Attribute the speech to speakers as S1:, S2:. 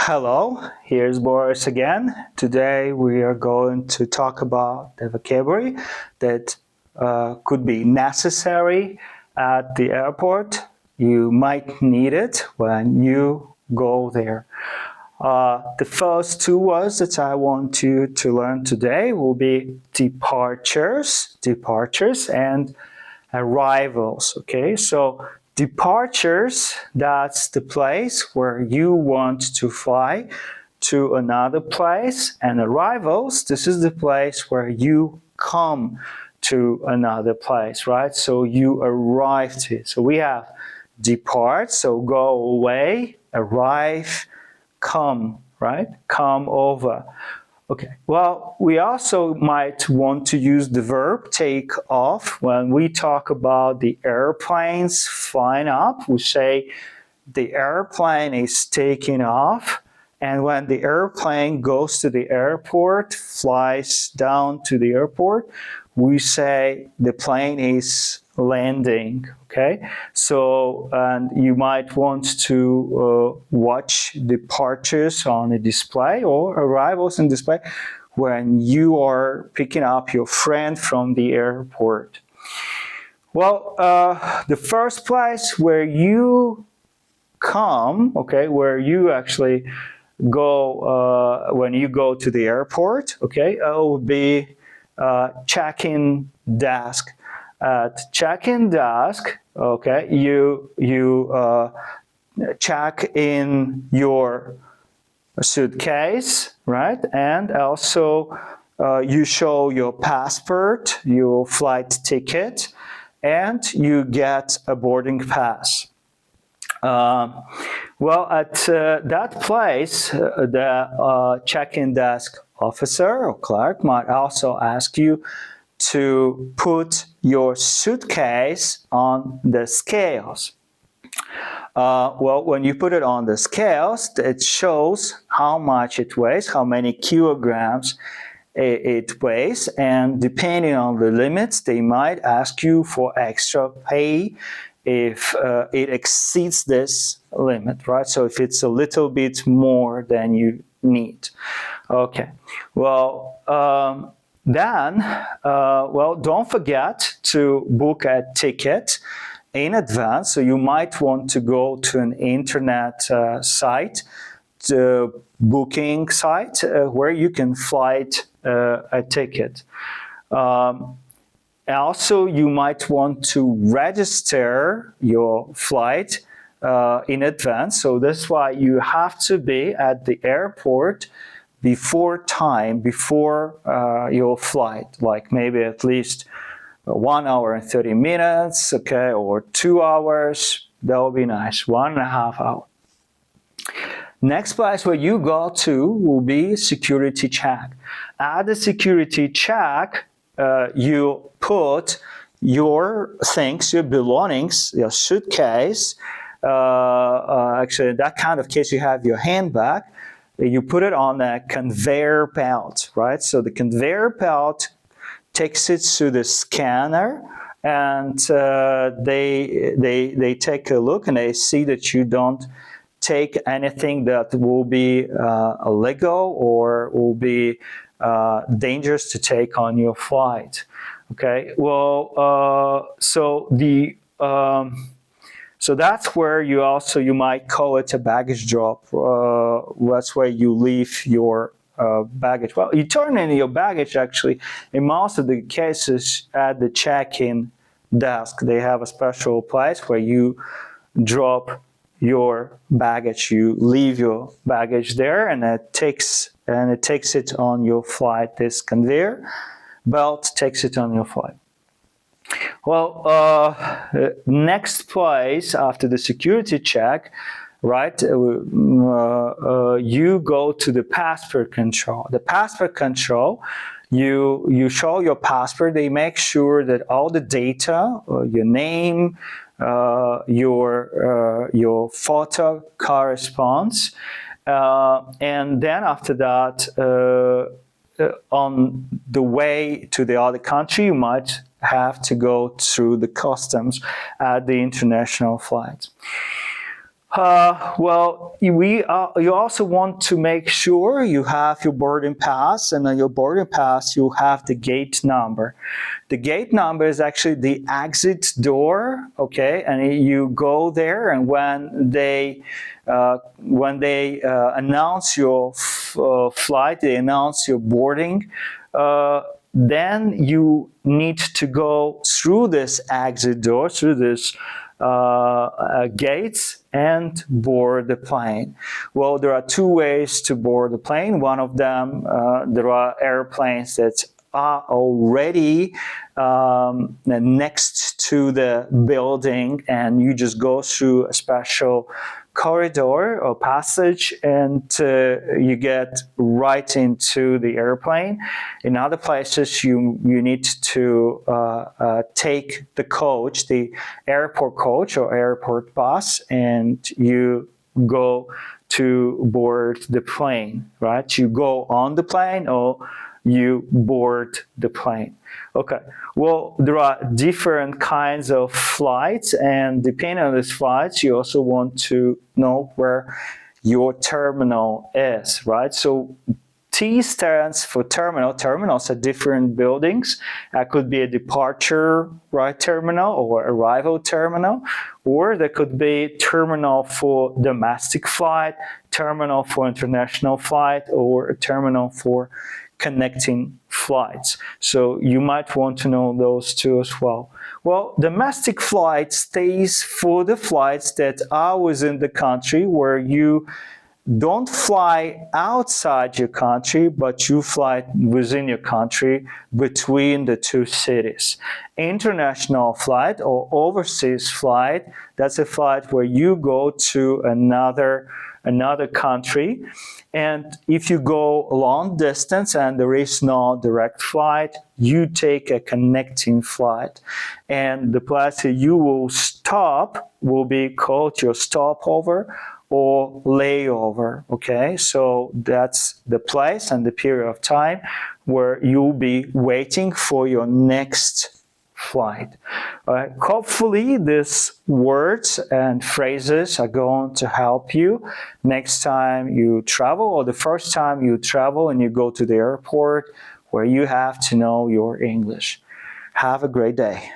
S1: Hello, here's Boris again. Today we are going to talk about the vocabulary that could be necessary at the airport. You might need it when you go there. The first two words that I want you to learn today will be departures, and arrivals. Okay, so departures, that's the place where you want to fly to another place, and arrivals, this is the place where you come to another place, right? So you arrive to it. So we have depart, so go away, arrive, come, right? Come over. Okay, well, we also might want to use the verb take off when we talk about the airplanes flying up. We say the airplane is taking off, and when the airplane goes to the airport, flies down to the airport, we say the plane is landing. Okay, so and you might want to watch departures on a display or arrivals on display when you are picking up your friend from the airport. Well, the first place where you come, okay, where you actually go when you go to the airport, okay, would be check-in desk. At check-in desk, okay, you check in your suitcase, right, and also you show your passport, your flight ticket, and you get a boarding pass. Well, at that place, the check-in desk officer or clerk might also ask you to put your suitcase on the scales. Well, when you put it on the scales, it shows how much it weighs, how many kilograms it weighs, and depending on the limits, they might ask you for extra pay if it exceeds this limit, right? So if it's a little bit more than you need. Okay, well, well, don't forget to book a ticket in advance. So you might want to go to an internet site, booking site, where you can flight a ticket. Also, you might want to register your flight in advance. So that's why you have to be at the airport before time, before your flight, like maybe at least 1 hour and 30 minutes, okay, or 2 hours. That would be nice, 1.5 hours. Next place where you go to will be security check. At the security check, you put your things, your belongings, your suitcase. Actually, in that kind of case, you have your handbag. You put it on a conveyor belt, right? So the conveyor belt takes it to the scanner, and they take a look and they see that you don't take anything that will be illegal or will be dangerous to take on your flight. Okay, well, so that's where you might call it a baggage drop. That's where you leave your baggage. Well, you turn in your baggage actually in most of the cases at the check-in desk. They have a special place where you drop your baggage. You leave your baggage there, and it takes it on your flight. This conveyor belt takes it on your flight. Well, next place after the security check, right? You go to the passport control. The passport control, you show your passport. They make sure that all the data, your name, your photo corresponds, and then after that, on the way to the other country, you might have to go through the customs at the international flights. Well, you also want to make sure you have your boarding pass, and on your boarding pass you have the gate number. The gate number is actually the exit door, okay? And you go there, and when they announce your flight, they announce your boarding. Then you need to go through this exit door, through this gates, and board the plane. Well, there are two ways to board the plane. One of them, there are airplanes that are already next to the building, and you just go through a special corridor or passage, and you get right into the airplane. In other places, you need to take the coach, the airport coach or airport bus, and you go to board the plane, right? You go on the plane or you board the plane. Okay, well, there are different kinds of flights, and depending on these flights, you also want to know where your terminal is, right? So T stands for terminal. Terminals are different buildings. That could be a departure, right, terminal, or arrival terminal, or there could be terminal for domestic flight, terminal for international flight, or a terminal for connecting flights. So you might want to know those two as well. Well, domestic flight stays for the flights that are within the country, where you don't fly outside your country, but you fly within your country between the two cities. International flight or overseas flight, that's a flight where you go to another country. And if you go a long distance and there is no direct flight, you take a connecting flight. And the place you will stop will be called your stopover or layover, okay? So that's the place and the period of time where you'll be waiting for your next flight. Hopefully these words and phrases are going to help you next time you travel, or the first time you travel and you go to the airport, where you have to know your English. Have a great day.